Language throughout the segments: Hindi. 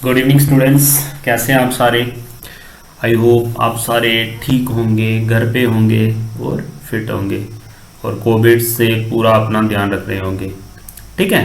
गुड इवनिंग स्टूडेंट्स, कैसे हैं आप सारे। आई होप आप सारे ठीक होंगे, घर पे होंगे और फिट होंगे और कोविड से पूरा अपना ध्यान रख रहे होंगे। ठीक है।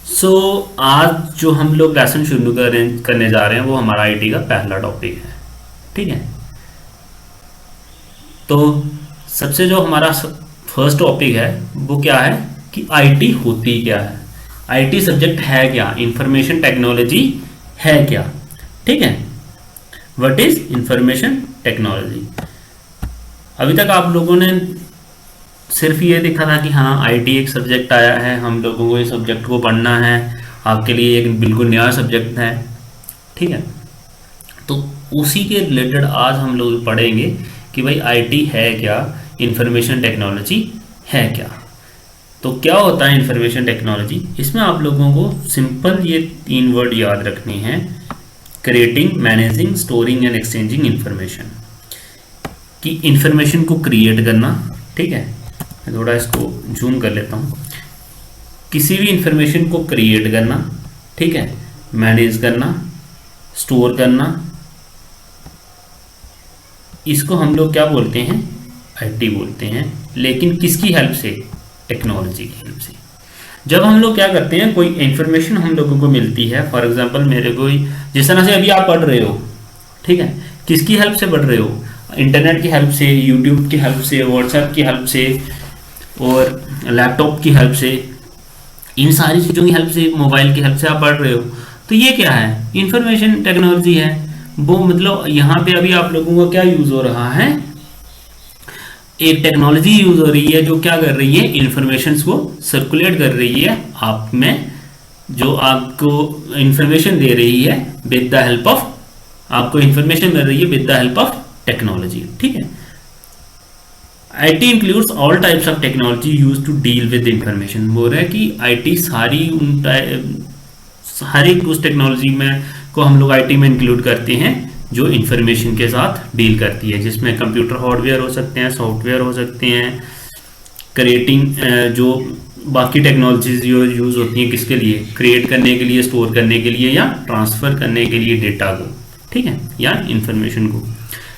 सो आज जो हम लोग लेसन शुरू करने जा रहे हैं वो हमारा आईटी का पहला टॉपिक है। ठीक है। तो सबसे जो हमारा फर्स्ट टॉपिक है वो क्या है कि आईटी होती क्या है, आईटी सब्जेक्ट है क्या, इंफॉर्मेशन टेक्नोलॉजी है क्या। ठीक है। What is information technology. अभी तक आप लोगों ने सिर्फ ये देखा था कि हाँ आईटी एक सब्जेक्ट आया है, हम लोगों को इस सब्जेक्ट को पढ़ना है, आपके लिए एक बिल्कुल नया सब्जेक्ट है। ठीक है। तो उसी के रिलेटेड आज हम लोग पढ़ेंगे कि भाई आईटी है क्या, इंफॉर्मेशन टेक्नोलॉजी है क्या। तो क्या होता है इंफॉर्मेशन टेक्नोलॉजी। इसमें आप लोगों को सिंपल ये 3 वर्ड याद रखने हैं: creating, managing, storing and exchanging information. कि इंफॉर्मेशन को क्रिएट करना। ठीक है। मैं थोड़ा इसको जूम कर लेता हूँ। किसी भी इंफॉर्मेशन को क्रिएट करना, ठीक है, मैनेज करना, स्टोर करना, इसको हम लोग क्या बोलते हैं, आईटी बोलते हैं। लेकिन किसकी हेल्प से, टेक्नोलॉजी की हेल्प से। जब हम लोग क्या करते हैं, कोई इंफॉर्मेशन हम लोगों को मिलती है, फॉर एग्जांपल मेरे को जिस तरह से अभी आप पढ़ रहे हो, ठीक है, किसकी हेल्प से पढ़ रहे हो, इंटरनेट की हेल्प से, यूट्यूब की हेल्प से, व्हाट्सएप की हेल्प से और लैपटॉप की हेल्प से, इन सारी चीज़ों की हेल्प से, मोबाइल की हेल्प से आप पढ़ रहे हो। तो ये क्या है, इंफॉर्मेशन टेक्नोलॉजी है। वो मतलब यहाँ पे अभी आप लोगों को क्या यूज हो रहा है, एक टेक्नोलॉजी यूज हो रही है जो क्या कर रही है, इंफॉर्मेशन को सर्कुलेट कर रही है आप में, जो आपको इंफॉर्मेशन दे रही है विद द हेल्प ऑफ, आपको इंफॉर्मेशन मिल रही है with the help of technology. ठीक है। IT includes all types of technology use to deal with information. बोल रहा है कि आईटी सारी हर एक उस टेक्नोलॉजी में को हम लोग आईटी में इंक्लूड करते हैं जो इंफॉर्मेशन के साथ डील करती है, जिसमें कंप्यूटर हार्डवेयर हो सकते हैं, सॉफ्टवेयर हो सकते हैं, क्रिएटिंग जो बाकी टेक्नोलॉजीज जो यूज़ होती हैं किसके लिए, क्रिएट करने के लिए, स्टोर करने के लिए या ट्रांसफ़र करने के लिए डेटा को, ठीक है, या इंफॉर्मेशन को।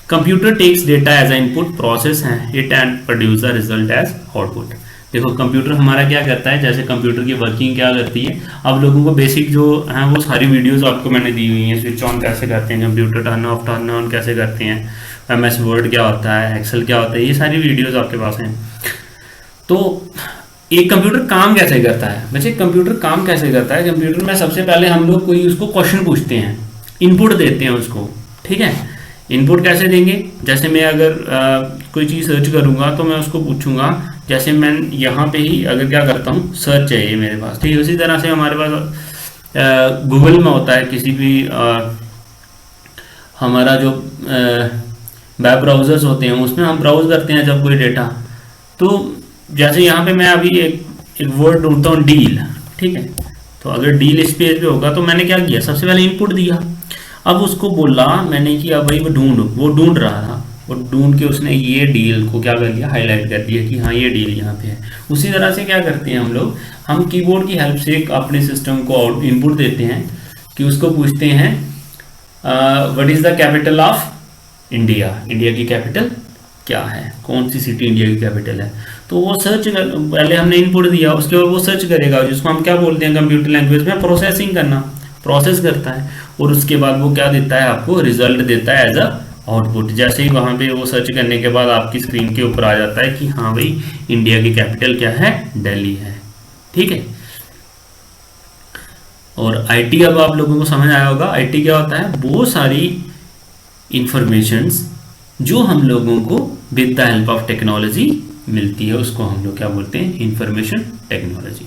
Computer takes data as a input, process है it and produce the result as output. देखो कंप्यूटर हमारा क्या करता है, जैसे कंप्यूटर की वर्किंग क्या करती है, आप लोगों को बेसिक जो है वो सारी वीडियोस आपको मैंने दी हुई हैं। स्विच ऑन कैसे करते हैं कंप्यूटर, टर्न ऑन कैसे करते हैं, एमएस वर्ड क्या होता है, एक्सेल क्या होता है, ये सारी वीडियोस आपके पास हैं। तो एक कंप्यूटर काम कैसे करता है, वैसे कंप्यूटर काम कैसे करता है, कंप्यूटर में सबसे पहले हम लोग कोई उसको क्वेश्चन पूछते हैं, इनपुट देते हैं उसको। ठीक है। इनपुट कैसे देंगे, जैसे मैं अगर कोई चीज़ सर्च करूंगा तो मैं उसको पूछूंगा, जैसे मैं यहाँ पे ही अगर क्या करता हूँ, सर्च चाहिए मेरे पास, ठीक है, उसी तरह से हमारे पास गूगल में होता है, किसी भी हमारा जो वेब ब्राउज़र्स होते हैं उसमें हम ब्राउज करते हैं जब कोई डेटा। तो जैसे यहाँ पे मैं अभी एक वर्ड ढूंढता हूँ, डील, ठीक है, तो अगर डील इस पेज पे होगा तो मैंने क्या किया, सबसे पहले इनपुट दिया, अब उसको बोला मैंने कि अब भाई वो ढूंढ रहा था, वो ढूंढ के उसने ये डील को क्या कर दिया, हाईलाइट कर दिया कि हाँ ये डील यहाँ पे है। उसी तरह से क्या करते हैं हम लोग, हम कीबोर्ड की हेल्प से अपने सिस्टम को इनपुट देते हैं कि उसको पूछते हैं what is the capital of India, India की कैपिटल क्या है, कौन सी सिटी इंडिया की कैपिटल है। तो वो सर्च पहले हमने इनपुट दिया, उसके बाद वो सर्च करेगा, जिसको हम क्या बोलते हैं कंप्यूटर लैंग्वेज में प्रोसेसिंग करना, प्रोसेस करता है, और उसके बाद वो क्या देता है, आपको रिजल्ट देता है एज अ आउटपुट। जैसे ही वहाँ पे वो सर्च करने के बाद आपकी स्क्रीन के ऊपर आ जाता है कि हाँ भाई इंडिया की कैपिटल क्या है, दिल्ली है। ठीक है। और आईटी अब आप लोगों को समझ आया होगा, आईटी क्या होता है, वो सारी इंफॉर्मेशंस जो हम लोगों को with the help of technology मिलती है, उसको हम लोग क्या बोलते हैं, इंफॉर्मेशन टेक्नोलॉजी।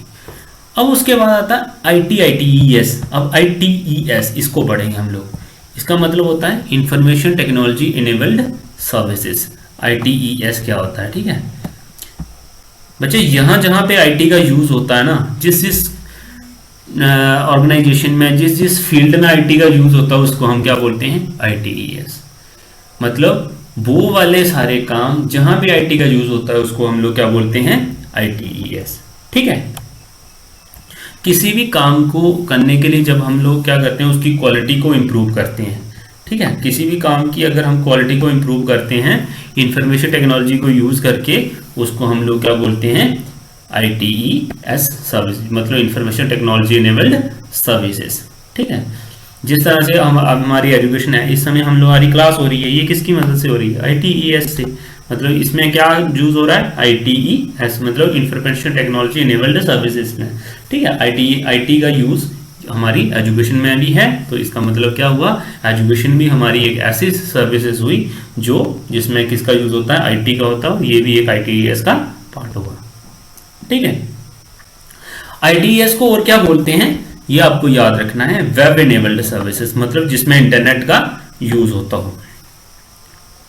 अब उसके बाद आता है आईटीईएस। अब आईटीईएस इसको पढ़ेंगे हम लोग। इसका मतलब होता है information technology enabled services. ITES क्या होता है, ठीक है बच्चे, यहाँ जहाँ पे आईटी का यूज होता है ना, जिस ऑर्गेनाइजेशन में, जिस फील्ड में आईटी का यूज होता है उसको हम क्या बोलते हैं, आईटीईएस। मतलब वो वाले सारे काम जहाँ पे आईटी का यूज होता है उसको हम लोग क्या बोलते हैं, आईटीईएस। ठीक है। किसी भी काम को करने के लिए जब हम लोग क्या करते हैं, उसकी क्वालिटी को इम्प्रूव करते हैं। ठीक है, किसी भी काम की अगर हम क्वालिटी को इम्प्रूव करते हैं इंफॉर्मेशन टेक्नोलॉजी को यूज़ करके, उसको हम लोग क्या बोलते हैं, ITES सर्विस, मतलब इंफॉर्मेशन टेक्नोलॉजी इनेबल्ड सर्विसेज। ठीक है, जिस तरह से हमारी एजुकेशन है, इस समय हम लोग हमारी क्लास हो रही है, ये किसकी मदद से हो रही है, ITES से। मतलब इसमें क्या यूज हो रहा है, ITES मतलब इंफॉर्मेशन टेक्नोलॉजी इनेबल्ड सर्विसेज में। ठीक है, IT का यूज हमारी एजुकेशन में भी है, तो इसका मतलब क्या हुआ, एजुकेशन भी हमारी एक ऐसी सर्विसेज हुई जो जिसमें किसका यूज होता है, IT का होता है, ये भी एक ITES का पार्ट हुआ। ठीक है, ITES को और क्या बोलते हैं, ये आपको याद रखना है, वेब इनेबल्ड सर्विसेज, मतलब जिसमें इंटरनेट का यूज होता हो।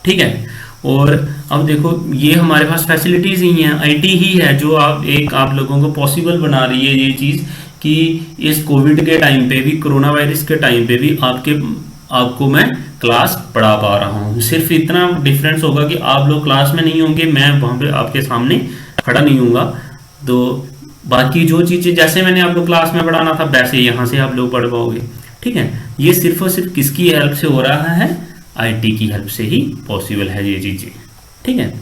ठीक है, और अब देखो ये हमारे पास फैसिलिटीज ही हैं, IT ही है जो आप लोगों को पॉसिबल बना रही है ये चीज़ कि इस कोविड के टाइम पे भी, कोरोना वायरस के टाइम पे भी आपको मैं क्लास पढ़ा पा रहा हूँ। सिर्फ इतना डिफरेंस होगा कि आप लोग क्लास में नहीं होंगे, मैं वहाँ पे आपके सामने खड़ा नहीं हूँगा, तो बाकी जो चीज़ें जैसे मैंने आपको क्लास में पढ़ाना था वैसे यहाँ से आप लोग पढ़ पाओगे। ठीक है, ये सिर्फ और सिर्फ किसकी हेल्प से हो रहा है, IT की हेल्प से ही पॉसिबल है ये चीज़ें। ठीक है,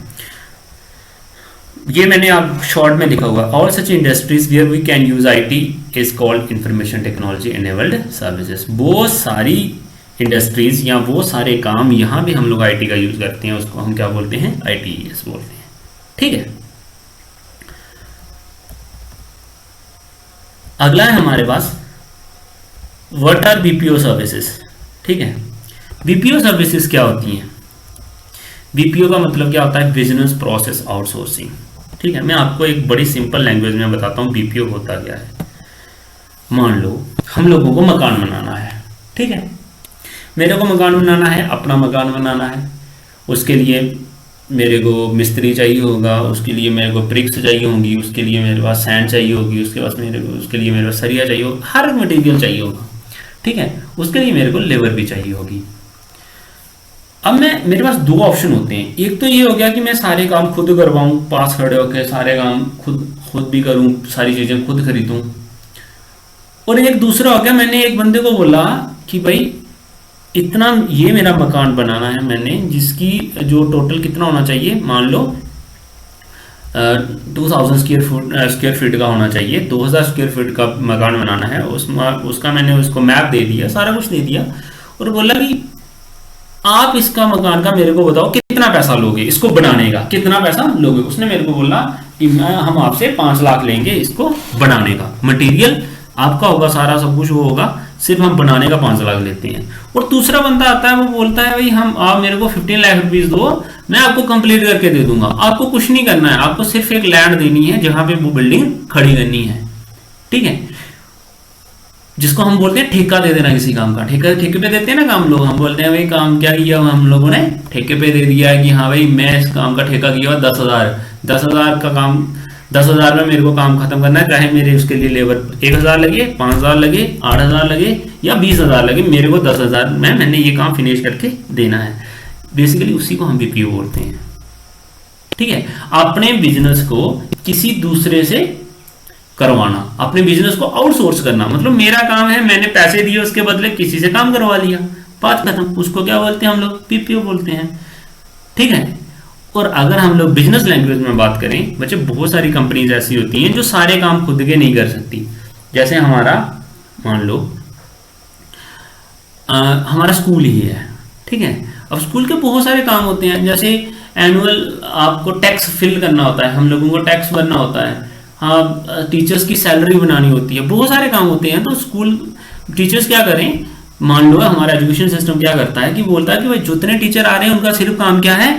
ये मैंने आप शॉर्ट में लिखा हुआ, all such industries where we can use IT is called information technology enabled services. वो सारी इंडस्ट्रीज या वो सारे काम यहाँ भी हम लोग IT का यूज करते हैं, उसको हम क्या बोलते हैं, ITES बोलते हैं। ठीक है, अगला है हमारे पास व्हाट आर BPO सर्विसेज। ठीक है, BPO सर्विसेज क्या होती हैं, BPO का मतलब क्या होता है, बिजनेस प्रोसेस आउटसोर्सिंग। ठीक है, मैं आपको एक बड़ी सिंपल लैंग्वेज में बताता हूँ BPO होता क्या है। मान लो हम लोगों को मकान बनाना है, ठीक है, मेरे को मकान बनाना है, अपना मकान बनाना है, उसके लिए मेरे को मिस्त्री चाहिए होगा, उसके लिए मेरे को ब्रिक्स चाहिए होंगी, उसके लिए मेरे पास सैंड चाहिए होगी, उसके लिए मेरे पास सरिया चाहिए होगा, हर मटेरियल चाहिए होगा। ठीक है, उसके लिए मेरे को लेबर भी चाहिए होगी। अब मेरे पास दो ऑप्शन होते हैं, एक तो ये हो गया कि मैं सारे काम खुद करवाऊं, पास खड़े होकर सारे काम खुद भी करूं, सारी चीजें खुद खरीदूं, और एक दूसरा हो गया, मैंने एक बंदे को बोला कि भाई इतना ये मेरा मकान बनाना है मैंने, जिसकी जो टोटल कितना होना चाहिए, मान लो 2000 स्क्वायर फीट का होना चाहिए, 2000 स्क्वायर फीट का मकान बनाना है, उसका मैंने उसको मैप दे दिया, सारा कुछ दे दिया, और बोला कि आप इसका मकान का मेरे को बताओ कितना पैसा लोगे, इसको बनाने का कितना पैसा लोगे। उसने मेरे को बोला कि हम आपसे 5 लाख लेंगे इसको बनाने का, मटेरियल आपका होगा, सारा सब कुछ वो होगा, सिर्फ हम बनाने का 5 लाख लेते हैं। और दूसरा बंदा आता है, वो बोलता है भाई आप मेरे को 15 लाख रुपीज दो, मैं आपको कंप्लीट करके दे दूंगा, आपको कुछ नहीं करना है, आपको सिर्फ एक लैंड देनी है जहां पे वो बिल्डिंग खड़ी करनी है। ठीक है, जिसको हम बोलते हैं ठेका दे देना किसी काम का, ठेके पे देते हैं ना काम लोग, हम बोलते हैं भाई काम क्या किया हम लोगों ने, ठेके पे दे दिया है कि हाँ भाई मैं इस काम का ठेका किया हुआ 10,000 का काम, 10,000 में मेरे को काम खत्म करना है, चाहे मेरे उसके लिए लेबर 1,000 लगे, 5,000 लगे, 8,000 लगे या 20,000 लगे, मेरे को 10,000 में मैंने ये काम फिनिश करके देना है। बेसिकली उसी को हम BPO बोलते हैं। ठीक है, अपने बिजनेस को किसी दूसरे से करवाना, अपने बिजनेस को आउटसोर्स करना, मतलब मेरा काम है, मैंने पैसे दिए, उसके बदले किसी से काम करवा लिया, बात खत्म। उसको क्या बोलते हैं हम लोग, BPO बोलते हैं। ठीक है, और अगर हम लोग बिजनेस लैंग्वेज में बात करें बच्चे, बहुत सारी कंपनीज ऐसी होती हैं जो सारे काम खुद के नहीं कर सकती। जैसे हमारा मान लो हमारा स्कूल ही है, ठीक है, अब स्कूल के बहुत सारे काम होते हैं, जैसे एनुअल आपको टैक्स फिल करना होता है, हम लोगों को टैक्स भरना होता है, हाँ टीचर्स की सैलरी बनानी होती है, बहुत सारे काम होते हैं। तो स्कूल टीचर्स क्या करें, मान लो हमारा एजुकेशन सिस्टम क्या करता है कि बोलता है कि भाई जितने टीचर आ रहे हैं उनका सिर्फ काम क्या है,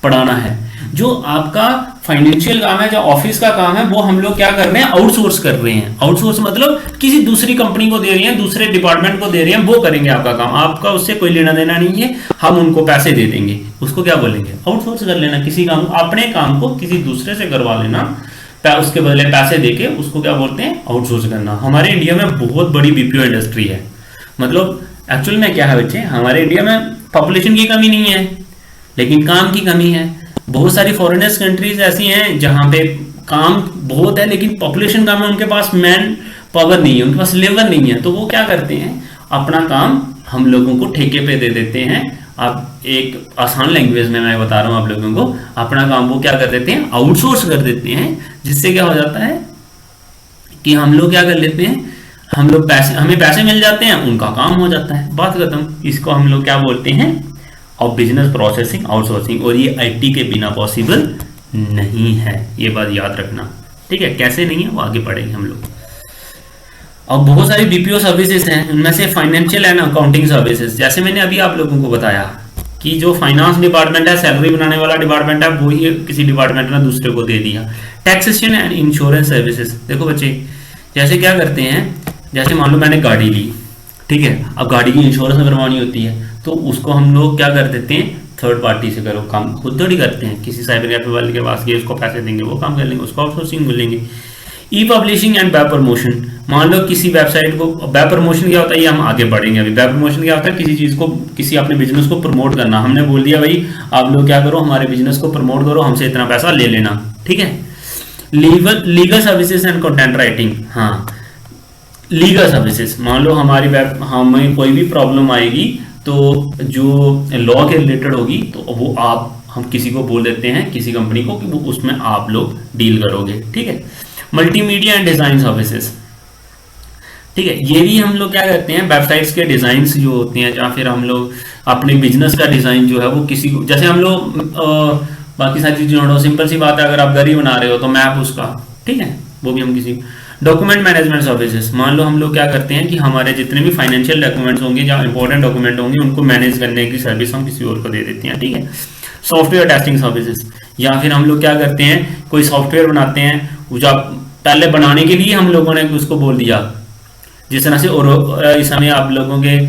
पढ़ाना है। जो आपका फाइनेंशियल काम है, जो ऑफिस का काम है, वो हम लोग क्या कर रहे हैं, आउटसोर्स कर रहे हैं। आउटसोर्स मतलब किसी दूसरी कंपनी को दे रहे हैं, दूसरे डिपार्टमेंट को दे रहे हैं, वो करेंगे आपका काम, आपका उससे कोई लेना देना नहीं है, हम उनको पैसे दे देंगे, उसको क्या बोलेंगे, आउटसोर्स कर लेना। किसी काम, अपने काम को किसी दूसरे से करवा लेना, उसके बदले पैसे देके, उसको क्या बोलते हैं, आउटसोर्स करना। हमारे इंडिया में बहुत बड़ी BPO इंडस्ट्री है। मतलब एक्चुअल में क्या है बच्चे, हमारे इंडिया में पॉपुलेशन की कमी नहीं है, लेकिन काम की कमी है। बहुत सारी फॉरेनर्स कंट्रीज ऐसी हैं जहां पे काम बहुत है लेकिन पॉपुलेशन कम है, उनके पास मैन पावर नहीं है, उनके पास लेबर नहीं है, तो वो क्या करते हैं, अपना काम हम लोगों को ठेके पे दे देते हैं। आप एक आसान लैंग्वेज में मैं बता रहा हूँ आप लोगों को, अपना काम वो क्या कर देते हैं, आउटसोर्स कर देते हैं, जिससे क्या हो जाता है कि हम लोग क्या कर लेते हैं, हम लोग पैसे, हमें पैसे मिल जाते हैं, उनका काम हो जाता है, बात खत्म। इसको हम लोग क्या बोलते हैं, और बिजनेस प्रोसेसिंग आउटसोर्सिंग, और ये आईटी के बिना पॉसिबल नहीं है, ये बात याद रखना, ठीक है। कैसे नहीं है वो आगे पढ़ेंगे हम लोग। और बहुत सारी बीपीओ सर्विसेज हैं, उनमें से फाइनेंशियल एंड अकाउंटिंग सर्विसेज, जैसे मैंने अभी आप लोगों को बताया कि जो फाइनेंस डिपार्टमेंट है, सैलरी बनाने वाला डिपार्टमेंट है, वो ही किसी डिपार्टमेंट ने दूसरे को दे दिया। टैक्सेशन एंड इंश्योरेंस सर्विसेज, देखो बच्चे, जैसे क्या करते हैं, जैसे मान लो मैंने गाड़ी ली, ठीक है, अब गाड़ी की इंश्योरेंस करवानी होती है, तो उसको हम लोग क्या कर देते हैं, थर्ड पार्टी से करो काम, खुद थोड़ी करते हैं, किसी साइबर कैफे वाले के पास गए, उसको पैसे देंगे, वो काम कर लेंगे, उसको आउटसोर्सिंग मिलेंगे। ई पब्लिशिंग एंड वेब प्रमोशन, मान लो किसी वेबसाइट को, वेब प्रमोशन क्या होता है ये हम आगे पढ़ेंगे अभी। वेब प्रमोशन क्या होता है, किसी चीज को, किसी अपने बिजनेस को प्रमोट करना, हमने बोल दिया भाई आप लोग क्या करो, हमारे बिजनेस को प्रमोट करो, हमसे इतना पैसा ले लेना, ठीक है। Legal services and content writing, हाँ लीगल सर्विसेज, मान लो हमारी वेब, हमें कोई भी प्रॉब्लम आएगी तो जो लॉ के रिलेटेड होगी तो वो आप, हम किसी को बोल देते हैं, किसी कंपनी को, कि वो उसमें आप लोग डील करोगे, ठीक है। मल्टीमीडिया एंड डिजाइन सर्विसेज, ठीक है, ये भी हम लोग क्या करते हैं, वेबसाइट्स के डिजाइन जो होते हैं, या फिर हम लोग अपने बिजनेस का डिजाइन जो है वो किसी को, जैसे हम लोग बाकी सारी चीजें छोड़ो, सिंपल सी बात है, अगर आप घर ही बना रहे हो तो मैप उसका, ठीक है, वो भी हम किसी। डॉक्यूमेंट मैनेजमेंट सर्विसेज, मान लो हम लोग क्या करते हैं कि हमारे जितने भी फाइनेंशियल डॉक्यूमेंट्स होंगे या इंपॉर्टेंट डॉक्यूमेंट होंगे, उनको मैनेज करने की सर्विस हम किसी और को दे देते हैं, ठीक है। सॉफ्टवेयर टेस्टिंग सर्विसेज, या फिर हम लोग क्या करते हैं, कोई सॉफ्टवेयर बनाते हैं, जो पहले बनाने के लिए हम लोगों ने उसको बोल दिया, जिस तरह से, और इस समय आप लोगों के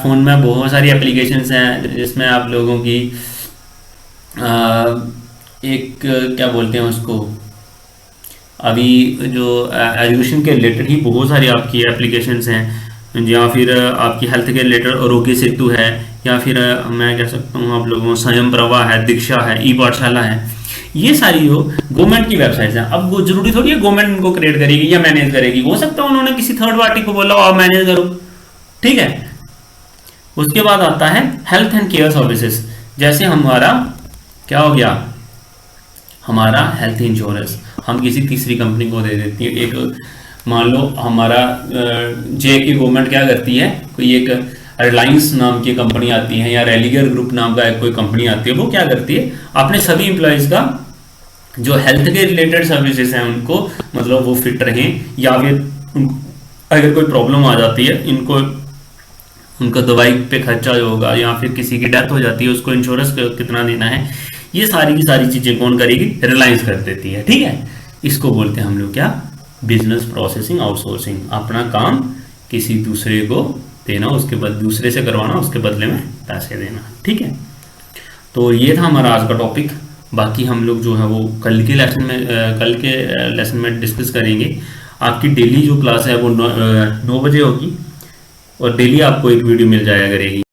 फ़ोन में बहुत सारी एप्लीकेशंस हैं, जिसमें आप लोगों की एक क्या बोलते हैं उसको, अभी जो एजुकेशन के रिलेटेड ही बहुत सारी आपकी एप्लीकेशंस हैं, या फिर आपकी हेल्थ के रिलेटेड आरोग्य सेतु है, या फिर मैं कह सकता हूँ आप लोगों को स्वयं प्रभा है, दीक्षा है, ई पाठशाला है, ये सारी जो गवर्नमेंट की वेबसाइट्स हैं। अब वो जरूरी थोड़ी है गवर्नमेंट इनको क्रिएट करेगी या मैनेज करेगी, हो सकता है उन्होंने किसी थर्ड पार्टी को बोला और मैनेज करो, ठीक है। उसके बाद आता है हेल्थ एंड केयर सर्विसेज, जैसे हमारा क्या हो गया, हमारा हेल्थ इंश्योरेंस हम किसी तीसरी कंपनी को दे देती है। एक मान लो हमारा जे की गवर्नमेंट क्या करती है, कोई एक रिलायंस नाम की कंपनी आती है, या रेलिगर ग्रुप नाम का एक कोई कंपनी आती है, वो क्या करती है, अपने सभी एम्प्लॉयज का जो हेल्थ के रिलेटेड सर्विसेज हैं उनको, मतलब वो फिट रहें, या फिर अगर कोई प्रॉब्लम आ जाती है, इनको उनका दवाई पे खर्चा जो होगा, या फिर किसी की डेथ हो जाती है उसको इंश्योरेंस कितना देना है, ये सारी की सारी चीजें कौन करेगी, रिलायंस कर देती है, ठीक है। इसको बोलते हैं हम लोग क्या, बिजनेस प्रोसेसिंग आउटसोर्सिंग, अपना काम किसी दूसरे को देना, उसके बाद दूसरे से करवाना, उसके बदले में पैसे देना, ठीक है। तो ये था हमारा आज का टॉपिक, बाकी हम लोग जो है वो कल के लेसन में डिस्कस करेंगे। आपकी डेली जो क्लास है वो 9 बजे होगी, और डेली आपको एक वीडियो मिल जाया करेगी।